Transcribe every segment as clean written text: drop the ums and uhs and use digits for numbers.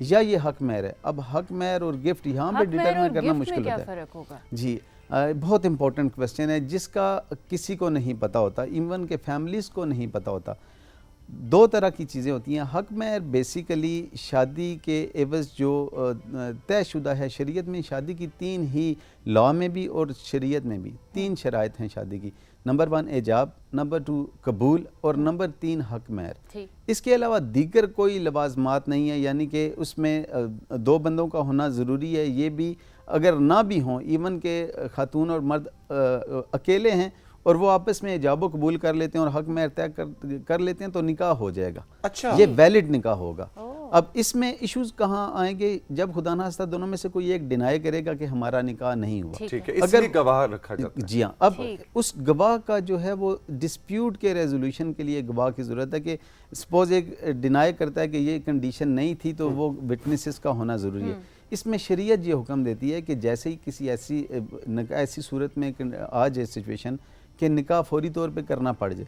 یا یہ حق مہر ہے. اب حق مہر اور گفٹ یہاں پہ ڈیٹرمن کرنا مشکل ہوتا ہے. کیا فرق ہوگا؟ جی بہت امپورٹنٹ کویسچن ہے جس کا کسی کو نہیں پتہ ہوتا, ایون کہ فیملیز کو نہیں پتہ ہوتا. دو طرح کی چیزیں ہوتی ہیں. حق مہر بیسیکلی شادی کے عوض جو طے شدہ ہے. شریعت میں شادی کی 3 ہی لاء میں بھی اور شریعت میں بھی 3 شرائط ہیں شادی کی. نمبر 1 ایجاب, نمبر 2 قبول, اور نمبر 3 حق مہر. اس کے علاوہ دیگر کوئی لوازمات نہیں ہے, یعنی کہ اس میں 2 بندوں کا ہونا ضروری ہے. یہ بھی اگر نہ بھی ہوں, ایون کہ خاتون اور مرد اکیلے ہیں اور وہ آپس میں ایجاب و قبول کر لیتے ہیں اور حق مہر طے کر لیتے ہیں تو نکاح ہو جائے گا. اچھا, یہ ویلڈ نکاح ہوگا. اب اس میں ایشوز کہاں آئیں گے؟ جب خدا نخواستہ دونوں میں سے کوئی ایک ڈینائی کرے گا کہ ہمارا نکاح نہیں ہوا. ٹھیک ہے, اس لیے گواہ رکھا جاتا ہے. جی ہاں, اب اس گواہ کا جو ہے وہ ڈسپیوٹ کے ریزولوشن کے لیے گواہ کی ضرورت ہے. کہ سپوز ایک ڈینائی کرتا ہے کہ یہ کنڈیشن نہیں تھی تو وہ وٹنسز کا ہونا ضروری ہے. اس میں شریعت یہ حکم دیتی ہے کہ جیسے ہی کسی ایسی صورت میں آ جائے سچویشن کہ نکاح فوری طور پہ کرنا پڑ جائے,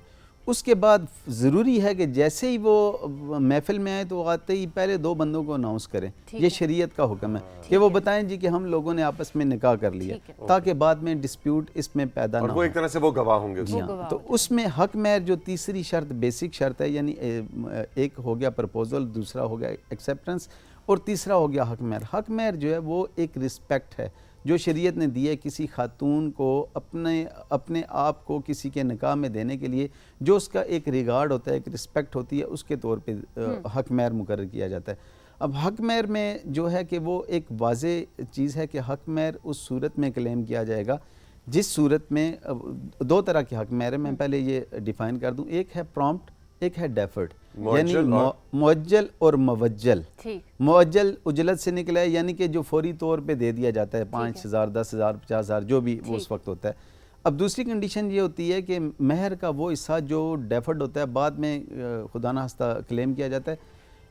اس کے بعد ضروری ہے کہ جیسے ہی وہ محفل میں آئے تو آتے ہی پہلے 2 بندوں کو اناؤنس کریں. یہ شریعت کا حکم ہے کہ وہ بتائیں جی کہ ہم لوگوں نے آپس میں نکاح کر لیا, تاکہ بعد میں ڈسپیوٹ اس میں پیدا نہ ہو. اور وہ ایک طرح سے وہ گواہ ہوں گے. جی ہاں, تو اس میں حق مہر جو تیسری شرط بیسک شرط ہے, یعنی ایک ہو گیا پرپوزل, دوسرا ہو گیا ایکسیپٹنس, اور تیسرا ہو گیا حق مہر. حق مہر جو ہے وہ ایک رسپیکٹ ہے جو شریعت نے دی ہے کسی خاتون کو اپنے آپ کو کسی کے نکاح میں دینے کے لیے, جو اس کا ایک ریگارڈ ہوتا ہے, ایک رسپیکٹ ہوتی ہے, اس کے طور پہ حق مہر مقرر کیا جاتا ہے. اب حق مہر میں جو ہے کہ وہ ایک واضح چیز ہے کہ حق مہر اس صورت میں کلیم کیا جائے گا جس صورت میں 2 طرح کے حق مہر ہے. میں پہلے یہ ڈیفائن کر دوں. ایک ہے پرومپٹ, ایک ہے ڈیفرڈ, یعنی معجل اور موجل. معجل اجلت سے نکلا ہے, یعنی کہ جو فوری طور پہ دے دیا جاتا ہے, 5,000 10,000 50,000 جو بھی وہ اس وقت ہوتا ہے. اب دوسری کنڈیشن یہ ہوتی ہے کہ مہر کا وہ حصہ جو ڈیفرڈ ہوتا ہے, بعد میں خدا نخواستہ کلیم کیا جاتا ہے.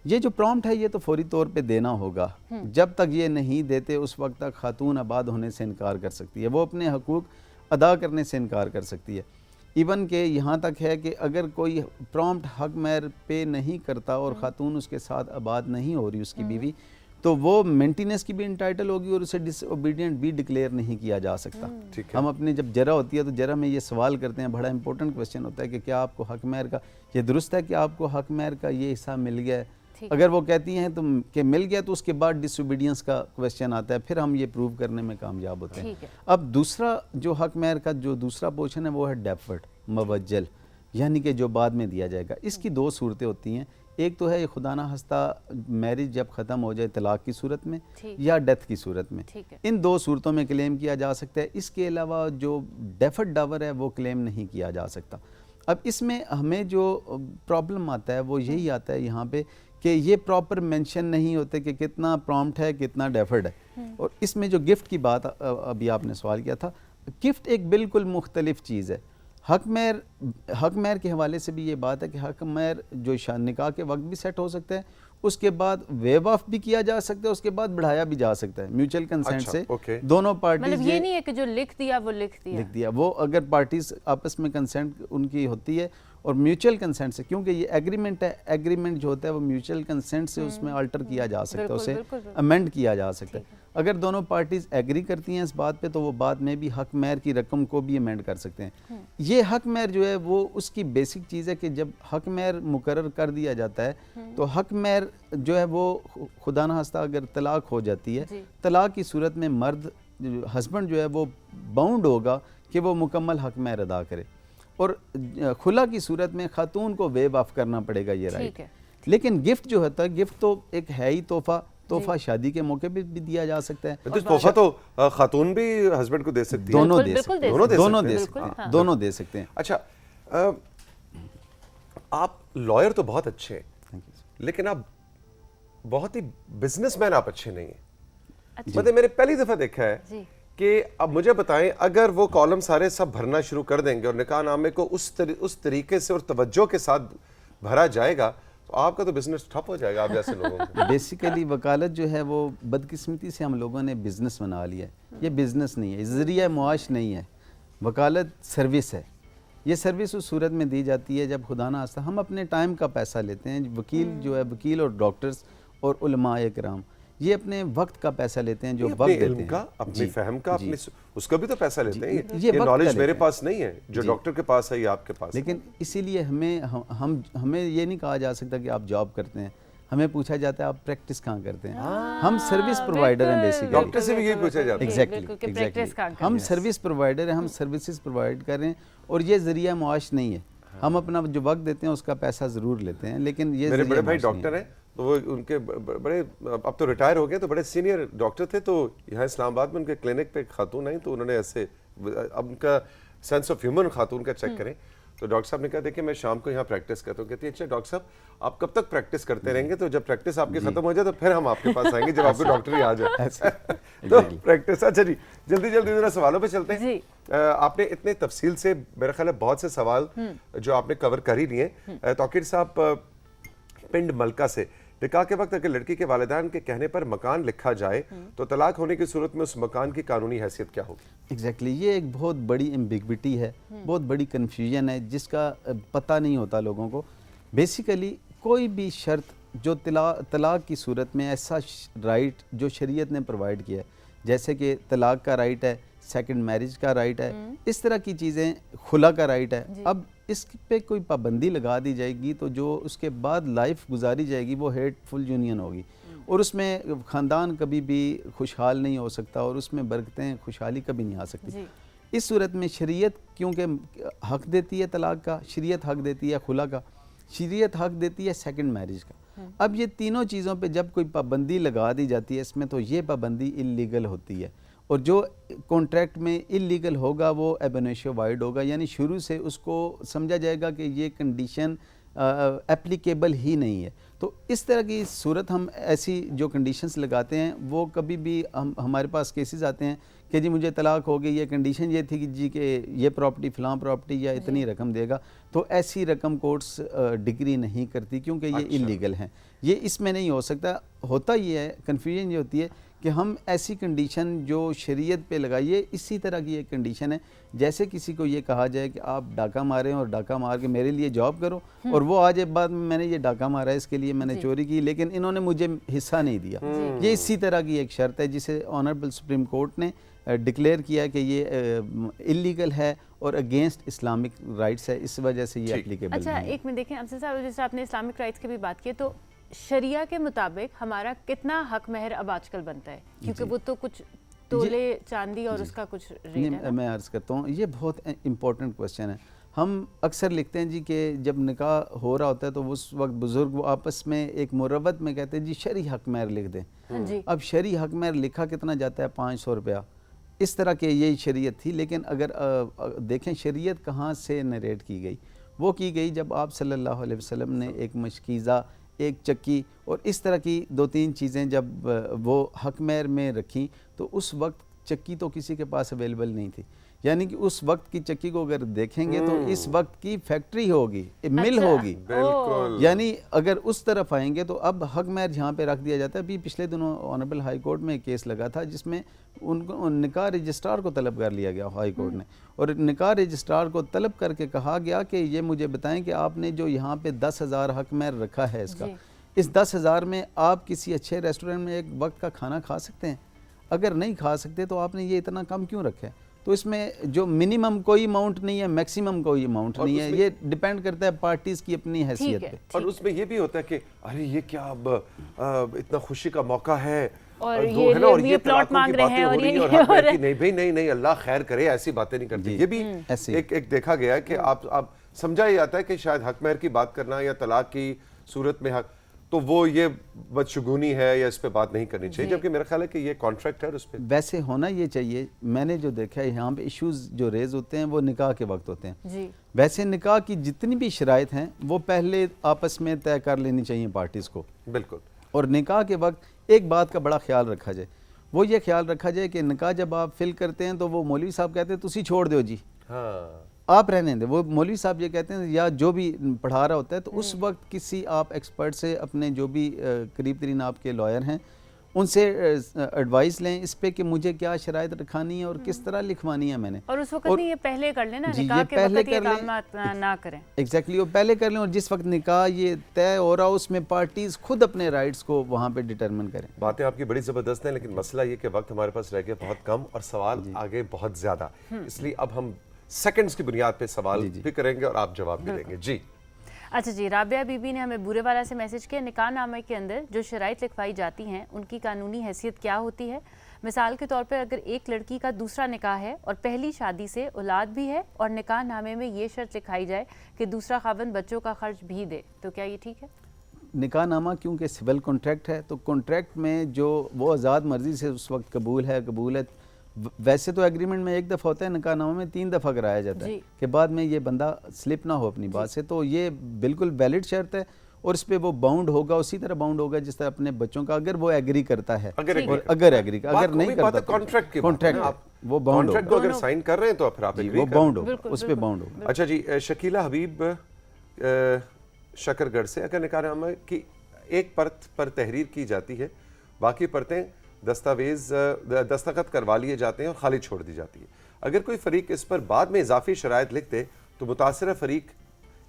یہ جو پرومپٹ ہے یہ تو فوری طور پہ دینا ہوگا. جب تک یہ نہیں دیتے اس وقت تک خاتون آباد ہونے سے انکار کر سکتی ہے, وہ اپنے حقوق ادا کرنے سے انکار کر سکتی ہے. ایون کہ یہاں تک ہے کہ اگر کوئی پرومپٹ حق مہر پے نہیں کرتا اور خاتون اس کے ساتھ آباد نہیں ہو رہی, اس کی بیوی, تو وہ مینٹیننس کی بھی انٹائٹل ہوگی اور اسے ڈس اوبیڈینٹ بھی ڈکلیئر نہیں کیا جا سکتا. ہم اپنے جب جرہ ہوتی ہے تو جرہ میں یہ سوال کرتے ہیں, بڑا امپورٹنٹ کویسچن ہوتا ہے کہ کیا آپ کو حق مہر کا یہ درست ہے کہ آپ کو حق مہر کا یہ حصہ مل گیا ہے. اگر وہ کہتی ہیں تو کہ مل گیا تو اس کے بعد ڈس اوبیڈینس کا کویسچن آتا ہے, پھر ہم یہ پروو کرنے میں کامیاب ہوتے ہیں. اب دوسرا جو حق مہر کا جو دوسرا پورشن ہے وہ ہے ڈیفرڈ, موجل, یعنی کہ جو بعد میں دیا جائے گا. اس کی 2 صورتیں ہوتی ہیں. ایک تو ہے خدا نخواستہ میرج جب ختم ہو جائے طلاق کی صورت میں یا ڈیتھ کی صورت میں, ان 2 صورتوں میں کلیم کیا جا سکتا ہے. اس کے علاوہ جو ڈیفرڈ ڈاور ہے وہ کلیم نہیں کیا جا سکتا. اب اس میں ہمیں جو پرابلم آتا ہے وہ یہی آتا ہے یہاں پہ کہ یہ پراپر مینشن نہیں ہوتے کہ کتنا پرومپٹ ہے کتنا ڈیفرڈ ہے. اور اس میں جو گفٹ کی بات ابھی آپ نے سوال کیا تھا, گفٹ ایک بالکل مختلف چیز ہے. حق مہر کے حوالے سے بھی یہ بات ہے کہ حق مہر جو نکاح کے وقت بھی سیٹ ہو سکتا ہے, اس کے بعد ویو آف بھی کیا جا سکتا ہے, اس کے بعد بڑھایا بھی جا سکتا ہے میوچل کنسنٹ سے. دونوں پارٹیز, مطلب یہ نہیں ہے کہ جو لکھ دیا وہ لکھ دیا, وہ اگر پارٹیز آپس میں کنسنٹ ان کی ہوتی ہے اور میوچل کنسنٹ سے, کیونکہ یہ ایگریمنٹ ہے, ایگریمنٹ جو ہوتا ہے وہ میوچل کنسنٹ سے اس میں آلٹر کیا جا سکتا ہے, اسے امینڈ کیا جا سکتا ہے. اگر دونوں پارٹیز ایگری کرتی ہیں اس بات پہ تو وہ بعد میں بھی حق مہر کی رقم کو بھی امینڈ کر سکتے ہیں. یہ حق مہر جو ہے وہ اس کی بیسک چیز ہے کہ جب حق مہر مقرر کر دیا جاتا ہے تو حق مہر جو ہے وہ خدا نخواستہ اگر طلاق ہو جاتی ہے, طلاق کی صورت میں مرد ہسبینڈ جو ہے وہ باؤنڈ ہوگا کہ وہ مکمل حق مہر ادا کرے, اور خلا کی صورت میں خاتون کو ویو آف کرنا پڑے گا یہ رائٹ. لیکن گفٹ جو ہوتا ہے, گفٹ تو ایک ہے ہی تحفہ شادی کے موقع پہ بھی دیا جا سکتا ہے. تحفہ تو خاتون بھی ہسبینڈ کو دے سکتی ہے, دونوں دے سکتے ہیں. اچھا, آپ لائر تو بہت اچھے ہیں لیکن آپ بہت ہی بزنس مین آپ اچھے نہیں ہیں. مطلب میں نے پہلی دفعہ دیکھا ہے کہ اب مجھے بتائیں, اگر وہ کالم سارے سب بھرنا شروع کر دیں گے اور نکاح نامے کو اس طریقے سے اور توجہ کے ساتھ بھرا جائے گا تو آپ کا تو بزنس ٹھپ ہو جائے گا آپ جیسے لوگوں کو. بیسیکلی وکالت جو ہے وہ بدقسمتی سے ہم لوگوں نے بزنس بنا لیا ہے. یہ بزنس نہیں ہے, ذریعہ معاش نہیں ہے. وکالت سروس ہے. یہ سروس اس صورت میں دی جاتی ہے جب خدا نخواستہ ہم اپنے ٹائم کا پیسہ لیتے ہیں. وکیل جو ہے, وکیل اور ڈاکٹرز اور علماء کرام یہ اپنے وقت کا پیسہ لیتے ہیں، جو وقت اپنے دیتے علم ہیں، کا، اپنی فہم کا، اپنے اس کا بھی تو پیسہ لیتے ہیں. یہ یہ وقت نالج کا میرے لیتے ہیں. پاس نہیں ہے جو ڈاکٹر کے پاس ہے یا آپ کے پاس ہے. لیکن اسی لیے ہمیں یہ نہیں کہا جا سکتا کہ آپ جاب کرتے ہیں، ہمیں پوچھا جاتا ہے آپ پریکٹس کہاں کرتے ہیں. ہم سروس پرووائڈر ہیں بیسیکلی. ڈاکٹر سے بھی یہی پوچھا جاتا ہے. ایگزیکٹلی ہم سروس پرووائڈر ہیں، ہم سروسز پرووائڈ کر رہے ہیں، اور یہ ذریعہ معاش نہیں ہے. ہم اپنا جو وقت دیتے ہیں اس کا پیسہ ضرور لیتے ہیں، لیکن یہ میرے بڑے بھائی ڈاکٹر ہیں، تو وہ ان کے بڑے، اب تو ریٹائر ہو گئے، تو بڑے سینئر ڈاکٹر تھے. تو یہاں اسلام آباد میں ان کے کلینک پہ ایک خاتون آئی، تو انہوں نے ایسے، اب ان کا سینس آف ہیومر خاتون کا چیک کریں، تو ڈاکٹر صاحب نے کہا دیکھیں میں شام کو یہاں پریکٹس کرتا ہوں. کہتی ہے اچھا ڈاکٹر صاحب آپ کب تک پریکٹس کرتے رہیں گے؟ تو جب پریکٹس آپ کی ختم ہو جائے تو پھر ہم آپ کے پاس آئیں گے، جب آپ کو ڈاکٹر ہی آ جائے. تو پریکٹس. اچھا جی، جلدی ذرا سوالوں پہ چلتے ہیں. آپ نے اتنے تفصیل سے میرا خیال ہے بہت سے سوال جو آپ نے کور کر ہی لیے. توقیر صاحب پنڈ ملکہ سے، نکاح کے وقت اگر لڑکی کے والدین کے کہنے پر مکان لکھا جائے تو طلاق ہونے کی صورت میں اس مکان کی قانونی حیثیت کیا ہوگی؟ ایگزیکٹلی یہ ایک بہت بڑی ایمبیگوٹی ہے، بہت بڑی کنفیوژن ہے جس کا پتہ نہیں ہوتا لوگوں کو. بیسیکلی کوئی بھی شرط جو طلاق کی صورت میں ایسا رائٹ جو شریعت نے پرووائڈ کیا ہے، جیسے کہ طلاق کا رائٹ ہے، سیکنڈ میرج کا رائٹ ہے، اس طرح کی چیزیں، خلا کا رائٹ ہے، اب اس پہ کوئی پابندی لگا دی جائے گی تو جو اس کے بعد لائف گزاری جائے گی وہ ہیٹ فل یونین ہوگی، اور اس میں خاندان کبھی بھی خوشحال نہیں ہو سکتا، اور اس میں برکتیں، خوشحالی کبھی نہیں آ سکتی. اس صورت میں شریعت کیونکہ حق دیتی ہے طلاق کا، شریعت حق دیتی ہے خلا کا، شریعت حق دیتی ہے سیکنڈ میرج کا. اب یہ تینوں چیزوں پہ جب کوئی پابندی لگا دی جاتی ہے اس میں، تو یہ پابندی اللیگل ہوتی ہے، اور جو کانٹریکٹ میں اللیگل ہوگا وہ ایب انیشیو وائڈ ہوگا، یعنی شروع سے اس کو سمجھا جائے گا کہ یہ کنڈیشن اپلیکیبل ہی نہیں ہے. تو اس طرح کی صورت ہم ایسی جو کنڈیشنز لگاتے ہیں وہ کبھی بھی ہمارے پاس کیسز آتے ہیں کہ جی مجھے طلاق ہو گئی، یہ کنڈیشن یہ تھی کہ جی کہ یہ پراپرٹی فلاں پراپرٹی یا اتنی رقم دے گا، تو ایسی رقم کورٹس ڈگری نہیں کرتی کیونکہ یہ اللیگل ہیں. یہ اس میں نہیں ہو سکتا. ہوتا یہ ہے، کنفیوژن یہ ہوتی ہے کہ ہم ایسی کنڈیشن جو شریعت پہ لگائیے، اسی طرح کی ایک کنڈیشن ہے جیسے کسی کو یہ کہا جائے کہ آپ ڈاکہ ماریں اور ڈاکہ مار کے میرے لیے جاب کرو، اور وہ آج بعد میں نے یہ ڈاکہ مارا ہے، اس کے لیے میں نے چوری کی لیکن انہوں نے مجھے حصہ نہیں دیا. یہ اسی طرح کی ایک شرط ہے جسے آنریبل سپریم کورٹ نے ڈکلیئر کیا کہ یہ اللیگل ہے اور اگینسٹ اسلامک رائٹس ہے، اس وجہ سے یہ اپلیکیبل نہیں ہے. اچھا ایک منٹ دیکھیں افضل صاحب، جیسے آپ نے اسلامک رائٹس کی بھی بات کی، تو شریعہ کے مطابق ہمارا کتنا حق مہر اب آج کل بنتا ہے؟ کیونکہ وہ تو کچھ تولے چاندی اور اس کا کچھ ریٹ ہے. میں عرض کرتا ہوں، یہ بہت امپورٹنٹ کوسچن ہے. ہم اکثر لکھتے ہیں جی کہ جب نکاح ہو رہا ہوتا ہے تو اس وقت بزرگ وہ آپس میں ایک مروت میں کہتے ہیں جی شرعی حق مہر لکھ دیں. اب شرعی حق مہر لکھا کتنا جاتا ہے؟ 500 روپیہ. اس طرح کے یہی شریعت تھی، لیکن اگر دیکھیں شریعت کہاں سے نریٹ کی گئی، وہ کی گئی جب آپ صلی اللہ علیہ وسلم نے ایک مشکیزہ، ایک چکی اور اس طرح کی 2-3 چیزیں جب وہ حق مہر میں رکھیں، تو اس وقت چکی تو کسی کے پاس اویلیبل نہیں تھی. یعنی کہ اس وقت کی چکی کو اگر دیکھیں گے تو اس وقت کی فیکٹری ہوگی، مل ہوگی. یعنی اگر اس طرف آئیں گے تو اب حق مہر یہاں پہ رکھ دیا جاتا ہے. ابھی پچھلے دنوں آنریبل ہائی کورٹ میں ایک کیس لگا تھا جس میں ان کو نکاح رجسٹرار کو طلب کر لیا گیا ہائی کورٹ نے، اور نکاح رجسٹرار کو طلب کر کے کہا گیا کہ یہ مجھے بتائیں کہ آپ نے جو یہاں پہ 10,000 حق مہر رکھا ہے، اس کا اس 10,000 میں آپ کسی اچھے ریسٹورنٹ میں ایک وقت کا کھانا کھا سکتے ہیں؟ اگر نہیں کھا سکتے تو آپ نے یہ اتنا کم کیوں رکھا ہے؟ تو اس میں جو منیمم کوئی اماؤنٹ نہیں ہے، میکسیمم کوئی اماؤنٹ نہیں ہے، یہ ڈیپینڈ کرتا ہے پارٹیز کی اپنی حیثیت پہ. اور اس میں یہ بھی ہوتا ہے کہ ارے یہ کیا اب اتنا خوشی کا موقع ہے اور یہ پلاٹ مانگ رہے ہیں اور یہ نہیں بھائی نہیں اللہ خیر کرے، ایسی باتیں نہیں کرتے. یہ بھی ایک دیکھا گیا ہے کہ آپ سمجھا یہ آتا ہے کہ شاید حق مہر کی بات کرنا یا طلاق کی صورت میں حق، تو وہ یہ بدشگونی ہے یا اس پہ بات نہیں کرنی چاہیے، جبکہ میرا خیال ہے کہ یہ کانٹریکٹ ہے اس پہ ویسے ہونا یہ چاہیے. میں نے جو دیکھا ہے یہاں پہ ایشوز جو ریز ہوتے ہیں وہ نکاح کے وقت ہوتے ہیں. ویسے نکاح کی جتنی بھی شرائط ہیں وہ پہلے آپس میں طے کر لینی چاہیے پارٹیز کو. بالکل. اور نکاح کے وقت ایک بات کا بڑا خیال رکھا جائے، وہ یہ خیال رکھا جائے کہ نکاح جب آپ فل کرتے ہیں تو وہ مولوی صاحب کہتے ہیں تسی چھوڑ دیو جی، آپ رہنے دیں. وہ مولوی صاحب یہ کہتے ہیں یا جو بھی پڑھا رہا ہوتا ہے تو اس وقت کسی آپ ایکسپرٹ سے، اپنے جو بھی قریب ترین آپ کے لائر ہیں ان سے ایڈوائس لیں اس پہ کہ مجھے کیا شرائط رکھانی ہے اور کس طرح لکھوانی ہے میں نے. اور اس وقت نہیں، یہ پہلے کر لیں نا، جی، نکاح یہ کے پہلے وقت یہ کر لیں. کام نہ کریں. ایگزیکٹلی، وہ پہلے کر لیں، اور جس وقت نکاح یہ طے ہو رہا اس میں پارٹیز خود اپنے رائٹس کو وہاں پہ ڈٹرمن کریں. باتیں آپ کی بڑی زبردست ہیں، لیکن مسئلہ یہ کہ وقت ہمارے پاس رہ گیا بہت کم اور سوال آگے بہت زیادہ، اس لیے اب ہم سیکنڈز کی بنیاد پہ سوال بھی کریں گے اور آپ جواب بھی دیں گے. جی اچھا جی، رابعہ بی بی نے ہمیں بورے والا سے میسج کیا، نکاح نامے کے اندر جو شرائط لکھوائی جاتی ہیں ان کی قانونی حیثیت کیا ہوتی ہے؟ مثال کے طور پر اگر ایک لڑکی کا دوسرا نکاح ہے اور پہلی شادی سے اولاد بھی ہے اور نکاح نامے میں یہ شرط لکھائی جائے کہ دوسرا خاوند بچوں کا خرچ بھی دے، تو کیا یہ ٹھیک ہے؟ نکاح نامہ کیونکہ سول کانٹریکٹ ہے تو کانٹریکٹ میں جو وہ آزاد مرضی سے اس وقت قبول ہے. ویسے تو ایگریمنٹ میں ایک دفعہ ہوتا ہے، نکاح نامہ میں 3 دفعہ کرایا جاتا ہے کہ بعد میں یہ بندہ سلپ نہ ہو اپنی بات سے. تو یہ بالکل ویلڈ شرط ہے اور اس پہ وہ باؤنڈ ہوگا، اسی طرح باؤنڈ ہوگا جس طرح اپنے بچوں کا، اگر وہ ایگری کرتا ہے. اگر نہیں کرتا کانٹریکٹ وہ باؤنڈ کو اگر سائن کر رہے ہیں تو پھر آپ وہ باؤنڈ ہوگا، اس پہ باؤنڈ ہوگا. اچھا جی، شکیلہ حبیب شکر گڑھ سے، اگر نکاح نامہ کی ایک پرت پر تحریر کی جاتی ہے، باقی پرتیں دستاویز دستخط کروا لیے جاتے ہیں اور خالی چھوڑ دی جاتی ہے، اگر کوئی فریق اس پر بعد میں اضافی شرائط لکھ دے تو متاثرہ فریق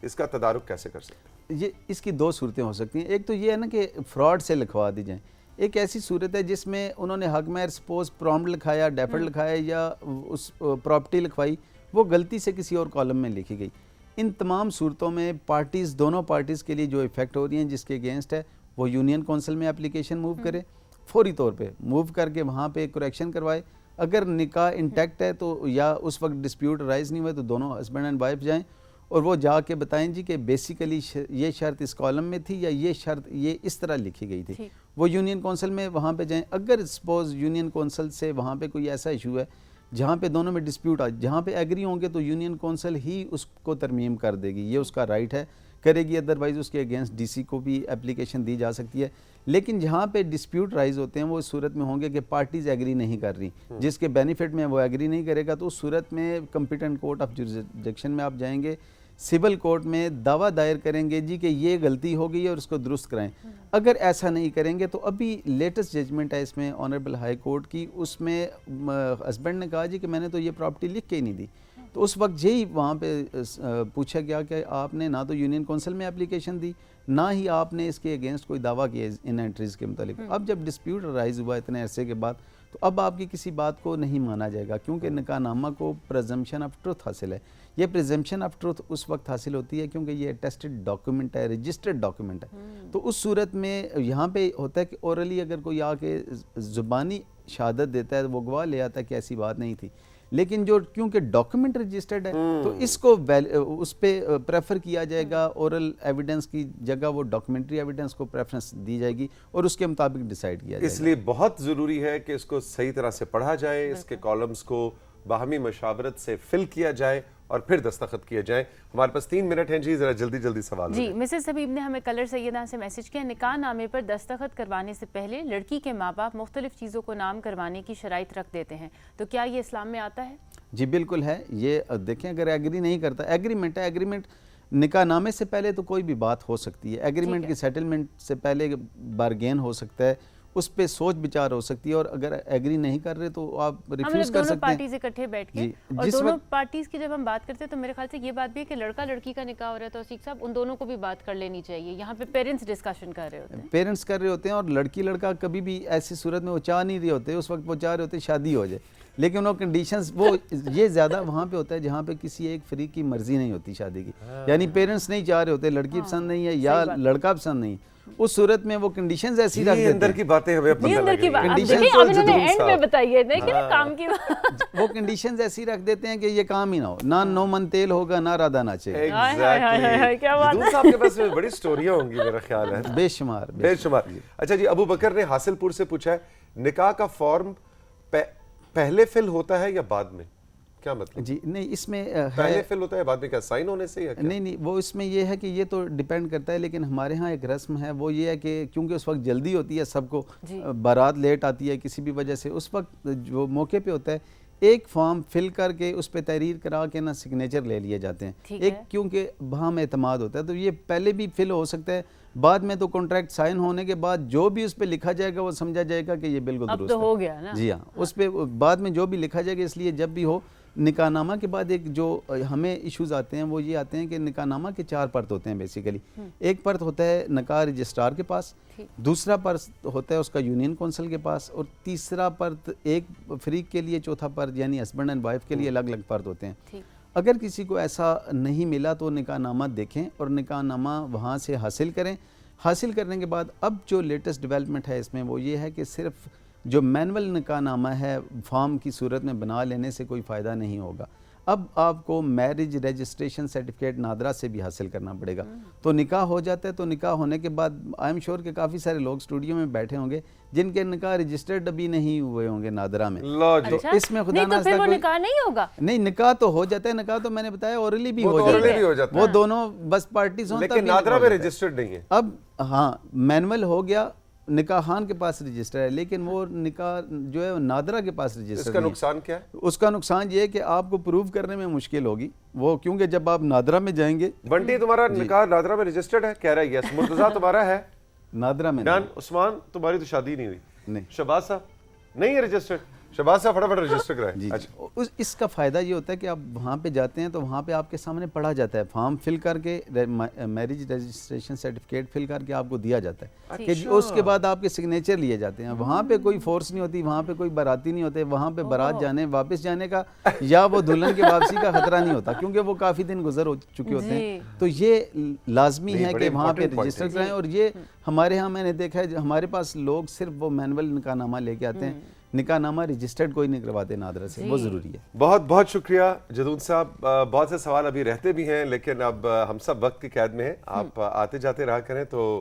اس کا تدارک کیسے کر سکتے ہیں؟ یہ اس کی 2 صورتیں ہو سکتی ہیں. ایک تو یہ ہے نا کہ فراڈ سے لکھوا دی جائیں. ایک ایسی صورت ہے جس میں انہوں نے حق مہر سپوز پرومپٹ لکھایا، ڈیفرڈ لکھایا یا اس پراپرٹی لکھوائی، وہ غلطی سے کسی اور کالم میں لکھی گئی. ان تمام صورتوں میں پارٹیز، دونوں پارٹیز کے لیے جو ایفیکٹ ہو رہی ہیں جس کے اگینسٹ ہے، وہ یونین کونسل میں اپلیکیشن موو کرے، فوری طور پہ موو کر کے وہاں پہ کریکشن کروائے. اگر نکاح انٹیکٹ ہے تو یا اس وقت ڈسپیوٹ رائز نہیں ہوئے تو دونوں ہسبینڈ اینڈ وائف جائیں اور وہ جا کے بتائیں جی کہ بیسیکلی یہ شرط اس کالم میں تھی یا یہ شرط یہ اس طرح لکھی گئی تھی. وہ یونین کونسل میں وہاں پہ جائیں. اگر سپوز یونین کونسل سے وہاں پہ کوئی ایسا ایشو ہے جہاں پہ دونوں میں ڈسپیوٹ آئے، جہاں پہ ایگری ہوں گے تو یونین کونسل ہی اس کو ترمیم کر دے گی، یہ اس کا رائٹ ہے، کرے گی. ادروائز اس کے اگینسٹ ڈی سی کو بھی اپلیکیشن دی جا سکتی ہے. لیکن جہاں پہ ڈسپیوٹ رائز ہوتے ہیں وہ اس صورت میں ہوں گے کہ پارٹیز ایگری نہیں کر رہی، جس کے بینیفٹ میں وہ ایگری نہیں کرے گا، تو اس صورت میں کمپیٹنٹ کورٹ آف جوریسڈکشن میں آپ جائیں گے، سول کورٹ میں دعویٰ دائر کریں گے جی کہ یہ غلطی ہو گئی ہے اور اس کو درست کرائیں. اگر ایسا نہیں کریں گے تو ابھی لیٹسٹ ججمنٹ ہے اس میں آنریبل ہائی کورٹ کی، اس میں ہسبینڈ نے کہا جی کہ میں نے تو یہ پراپرٹی لکھ کے ہی نہیں دی. تو اس وقت یہی وہاں پہ پوچھا گیا کہ آپ نے نہ تو یونین کونسل میں اپلیکیشن دی، نہ ہی آپ نے اس کے اگینسٹ کوئی دعویٰ کیا ان انٹریز کے متعلق. اب جب ڈسپیوٹ رائز ہوا اتنے عرصے کے بعد تو اب آپ کی کسی بات کو نہیں مانا جائے گا، کیونکہ نکاح نامہ کو پریزمپشن آف ٹروتھ حاصل ہے. یہ پریزمپشن آف ٹروتھ اس وقت حاصل ہوتی ہے کیونکہ یہ اٹیسٹڈ ڈاکیومنٹ ہے، رجسٹرڈ ڈاکیومنٹ ہے. تو اس صورت میں یہاں پہ ہوتا ہے کہ اورلی اگر کوئی آ کے زبانی شہادت دیتا ہے وہ گواہ لے آتا ہے کہ ایسی بات نہیں تھی، لیکن جو کیونکہ ڈاکیومنٹ رجسٹرڈ ہے تو اس کو اس پہ پریفر کیا جائے گا، اورل ایویڈنس کی جگہ وہ ڈاکیومنٹری ایویڈنس کو پریفرنس دی جائے گی اور اس کے مطابق ڈیسائیڈ کیا جائے گا. اس لیے بہت ضروری ہے کہ اس کو صحیح طرح سے پڑھا جائے، اس کے کالمز کو باہمی مشاورت سے فل کیا جائے اور پھر دستخط کیے جائیں. ہمارے پاس 3 منٹ ہیں جی، ذرا جلدی سوال جی. مسز حبیب نے ہمیں کلر سیدہ سے میسج کیا، نکاح نامے پر دستخط کروانے سے پہلے لڑکی کے ماں باپ مختلف چیزوں کو نام کروانے کی شرائط رکھ دیتے ہیں، تو کیا یہ اسلام میں آتا ہے؟ جی بالکل ہے. یہ دیکھیں اگر ایگری نہیں کرتا، ایگریمنٹ ہے، ایگریمنٹ نکاح نامے سے پہلے تو کوئی بھی بات ہو سکتی ہے، ایگریمنٹ کی سیٹلمنٹ سے پہلے بارگین ہو سکتا ہے، اس پہ سوچ بچار ہو سکتی ہے، اور اگر ایگری نہیں کر رہے تو آپ ریفیوز کر سکتے ہیں. دونوں پارٹیز اکٹھے بیٹھ کے، اور دونوں پارٹیز کی جب ہم بات کرتے ہیں تو میرے خیال سے یہ بات بھی ہے کہ لڑکا لڑکی کا نکاح ہو رہا ہے تو سیخ صاحب ان دونوں کو بھی بات کر لینی چاہیے. یہاں پہ پیرنٹس ڈسکشن کر رہے ہوتے ہیں، پیرنٹس کر رہے ہوتے ہیں، اور لڑکی لڑکا کبھی بھی ایسی صورت میں وہ چاہ نہیں رہے ہوتے، اس وقت وہ چاہ رہے ہوتے شادی ہو جائے، لیکن وہ کنڈیشنز وہ یہ زیادہ وہاں پہ ہوتا ہے جہاں پہ کسی ایک فریق کی مرضی نہیں ہوتی شادی کی، یعنی پیرنٹس نہیں چاہ رہے ہوتے، لڑکی پسند نہیں ہے یا لڑکا پسند نہیں، اس صورت میں وہ کنڈیشنز ایسی رکھ دیتے ہیں. اندر کی باتیں ہمیں پتہ لگیں وہ کنڈیشنز ایسی رکھ دیتے ہیں کہ یہ کام ہی نہ ہو، نہ 9 من تیل ہوگا نہ رادہ ناچے. جدید صاحب کے پاس بڑی سٹوریاں ہوں گی میرا خیال ہے، بے شمار. اچھا جی، ابو بکر نے حاصل پور سے پوچھا ہے، نکاح کا فارم پہلے فل ہوتا ہے یا بعد میں؟ کیا مطلب؟ جی نہیں، اس میں پہلے فل ہوتا ہے بعد میں، کیا سائن ہونے سے یا نہیں، وہ اس میں یہ ہے کہ یہ تو ڈیپینڈ کرتا ہے، لیکن ہمارے ہاں ایک رسم ہے، وہ یہ ہے کہ کیونکہ اس وقت جلدی ہوتی ہے، سب کو بارات لیٹ آتی ہے کسی بھی وجہ سے، اس وقت جو موقع پہ ہوتا ہے ایک فارم فل کر کے اس پہ تحریر کرا کے نا سگنیچر لے لیے جاتے ہیں. ایک کیونکہ وہاں میں اعتماد ہوتا ہے تو یہ پہلے بھی فل ہو سکتا ہے, بعد میں تو کانٹریکٹ سائن ہونے کے بعد جو بھی اس پہ لکھا جائے گا وہ سمجھا جائے گا کہ یہ بالکل درست ہے. اب تو ہو گیا نا. جی ہاں, اس پہ بعد میں جو بھی لکھا جائے گا, اس لیے جب بھی ہو نکاح نامہ کے بعد ایک جو ہمیں ایشوز آتے ہیں وہ یہ آتے ہیں کہ نکاح نامہ کے 4 پرت ہوتے ہیں بیسیکلی. ایک پرت ہوتا ہے نکاح رجسٹرار کے پاس, دوسرا پرت ہوتا ہے اس کا یونین کونسل کے پاس, اور تیسرا پرت ایک فریق کے لیے, چوتھا پرت یعنی ہسبینڈ اینڈ وائف کے لیے الگ الگ پرت ہوتے ہیں. اگر کسی کو ایسا نہیں ملا تو نکاح نامہ دیکھیں اور نکاح نامہ وہاں سے حاصل کریں. حاصل کرنے کے بعد اب جو لیٹسٹ ڈیولپمنٹ ہے اس میں وہ یہ ہے کہ صرف جو مینول نکاح نامہ ہے فارم کی صورت میں بنا لینے سے کوئی فائدہ نہیں ہوگا. اب آپ کو میرج رجسٹریشن سرٹیفکیٹ نادرا سے بھی حاصل کرنا پڑے گا. تو نکاح ہو جاتا ہے, تو نکاح ہونے کے بعد آئی ایم شیور کہ کافی سارے لوگ اسٹوڈیو میں بیٹھے ہوں گے جن کے نکاح رجسٹرڈ ابھی نہیں ہوئے ہوں گے نادرا میں. تو اس میں خدا نہیں تو پھر وہ نکاح نہیں ہوگا. نہیں, نکاح تو ہو جاتا ہے. نکاح تو میں نے بتایا اورلی بھی ہو جاتا ہے, وہ دونوں بس پارٹیز ہوں, لیکن نادرا میں رجسٹرڈ نہیں ہے. اب ہاں مینول ہو گیا, نکاح خان کے پاس رجسٹر ہے, لیکن وہ نکاح جو ہے نادرا کے پاس رجسٹر. اس کا نقصان کیا ہے؟ اس کا نقصان یہ ہے کہ آپ کو پروو کرنے میں مشکل ہوگی وہ, کیونکہ جب آپ نادرا میں جائیں گے. بنٹی تمہارا نکاح نادرا میں رجسٹرڈ ہے؟ کہہ رہا ہے یس. مرتضیٰ تمہارا ہے نادرا میں. ڈن. عثمان تمہاری تو شادی نہیں ہوئی. نہیں. شہباز صاحب نہیں ہے رجسٹرڈ. شہباز صاحب فٹافٹ رجسٹر کرائیں. جی, اس کا فائدہ یہ ہوتا ہے کہ آپ وہاں پہ جاتے ہیں تو وہاں پہ آپ کے سامنے پڑھا جاتا ہے, فارم فل کر کے میرج رجسٹریشن سرٹیفکیٹ فل کر کے آپ کو دیا جاتا ہے کہ اس کے بعد آپ کے سگنیچر لیے جاتے ہیں. وہاں پہ کوئی فورس نہیں ہوتی, وہاں پہ کوئی باراتی نہیں ہوتے, وہاں پہ بارات جانے واپس جانے کا یا وہ دلہن کی واپسی کا خطرہ نہیں ہوتا, کیونکہ وہ کافی دن گزر ہو چکے ہوتے ہیں. تو یہ لازمی ہے کہ وہاں پہ رجسٹر کرائیں. اور یہ ہمارے ہاں میں نے دیکھا ہے ہمارے پاس لوگ صرف وہ مینول نکاح نامہ لے کے آتے ہیں, نکاح نامہ رجسٹرڈ کوئی نہیں کرواتے نادرا سے. وہ ضروری ہے. بہت بہت شکریہ جدون صاحب. بہت سے سوال ابھی رہتے بھی ہیں لیکن اب ہم سب وقت کی قید میں ہیں. آپ آتے جاتے رہا کریں تو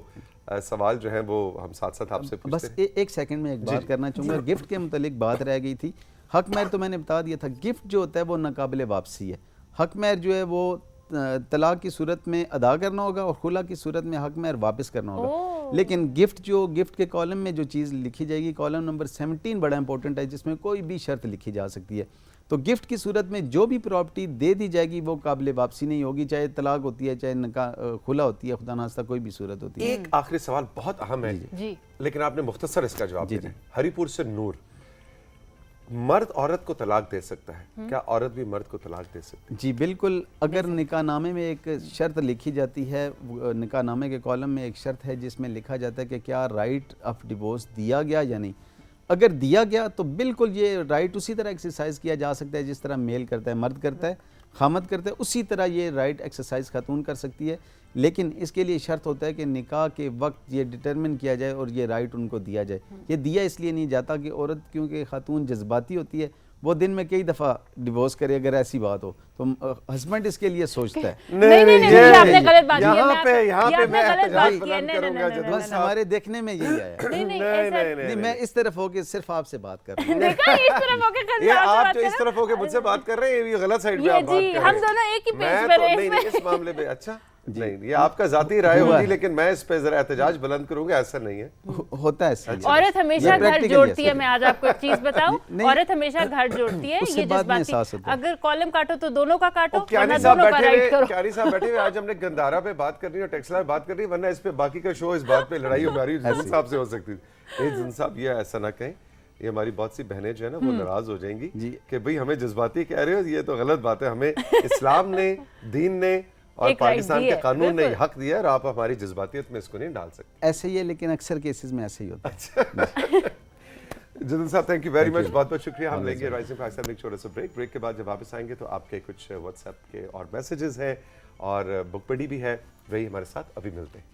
سوال جو ہیں وہ ہم ساتھ ساتھ آپ سے پوچھتے ہیں. بس ایک سیکنڈ میں ایک بات کرنا چاہوں گا. گفٹ کے متعلق بات رہ گئی تھی. حق مہر تو میں نے بتا دیا تھا. گفٹ جو ہوتا ہے وہ ناقابل واپسی ہے. حق مہر جو ہے وہ طلاق کی صورت میں ادا کرنا ہوگا اور خلا کی صورت میں حق مہر واپس کرنا ہوگا. لیکن گفٹ کے کالم میں جو چیز لکھی جائے گی, کالم نمبر 17 بڑا امپورٹنٹ ہے جس میں کوئی بھی شرط لکھی جا سکتی ہے. تو گفٹ کی صورت میں جو بھی پراپرٹی دے دی جائے گی وہ قابل واپسی نہیں ہوگی, چاہے طلاق ہوتی ہے چاہے نکاح خلا ہوتی ہے, خدا نخواستہ کوئی بھی صورت ہوتی ہے. ایک آخری سوال بہت اہم ہے لیکن آپ نے مختصر اس کا جواب دیا. ہری پور سے نور, مرد عورت کو طلاق دے سکتا ہے, کیا عورت بھی مرد کو طلاق دے سکتی ہے؟ جی بالکل. اگر نکاح نامے میں ایک شرط لکھی جاتی ہے, نکاح نامے کے کالم میں ایک شرط ہے جس میں لکھا جاتا ہے کہ کیا رائٹ آف ڈیورس دیا گیا یا نہیں. اگر دیا گیا تو بالکل یہ رائٹ اسی طرح ایکسرسائز کیا جا سکتا ہے جس طرح میل کرتا ہے, مرد کرتا ہے, خامد کرتا ہے, اسی طرح یہ رائٹ ایکسرسائز خاتون کر سکتی ہے. لیکن اس کے لیے شرط ہوتا ہے کہ نکاح کے وقت یہ ڈٹرمن کیا جائے اور یہ رائٹ ان کو دیا جائے. یہ دیا اس لیے نہیں جاتا کہ عورت کیونکہ خاتون جذباتی ہوتی ہے, وہ دن میں کئی دفعہ ڈیورس کرے اگر ایسی بات ہو تو ہسبینڈ اس کے لیے سوچتا ہے. بس ہمارے دیکھنے میں یہی آیا. نہیں میں اس طرف ہو کے صرف آپ سے بات کر رہا ہوں. آپ جو اس طرف ہو کے مجھ سے بات کر رہے ہیں یہ غلط سائڈ پہ آپ بات کر رہے ہیں. ہم دونوں ایک ہی پیج پر ہیں نہیں اس معاملے پہ. اچھا نہیں, یہ آپ کا ذاتی رائے ہوگی لیکن میں اس پہ ذرا احتجاج بلند کروں گا. ایسا نہیں ہے, ہوتا ہے ایسا. عورت ہمیشہ گھر جوڑتی ہے. میں آج آپ کو ایک چیز بتاؤں, عورت ہمیشہ گھر جوڑتی ہے. یہ جذباتی, اگر کالم کاٹو تو دونوں کا کاٹو, ورنہ دونوں کا رائٹ کرو. کیانی صاحب بیٹھے ہوئے, آج ہم نے گندھارا پہ بات کرنی اور ٹیکسلا پہ بات کرنی, ورنہ اس پہ باقی کا شو اس بات پہ لڑائی ہماری جدون صاحب سے ہو سکتی تھی. جدون صاحب یہ ایسا نہ کہیں, یہ ہماری بہت سی بہنیں جو ہے نا وہ ناراض ہو جائیں گی کہ بھئی ہمیں جذباتی کہہ رہے ہو, یہ تو غلط بات ہے. ہمیں اسلام نے, دین نے اور پاکستان کے قانون نے حق دیا ہے اور آپ ہماری جذباتیت میں اس کو نہیں ڈال سکتے. ایسے ہی ہے لیکن اکثر کیسز میں ایسے ہی ہوتا ہے. جدن صاحب تھینک یو ویری مچ, بہت بہت شکریہ. ہم لیں گے رائزنگ پاکستان میں ایک چھوٹا سا بریک کے بعد جب واپس آئیں گے تو آپ کے کچھ واٹس ایپ کے اور میسیجز ہیں اور بک پڑی بھی ہے, وہی ہمارے ساتھ ابھی ملتے ہیں.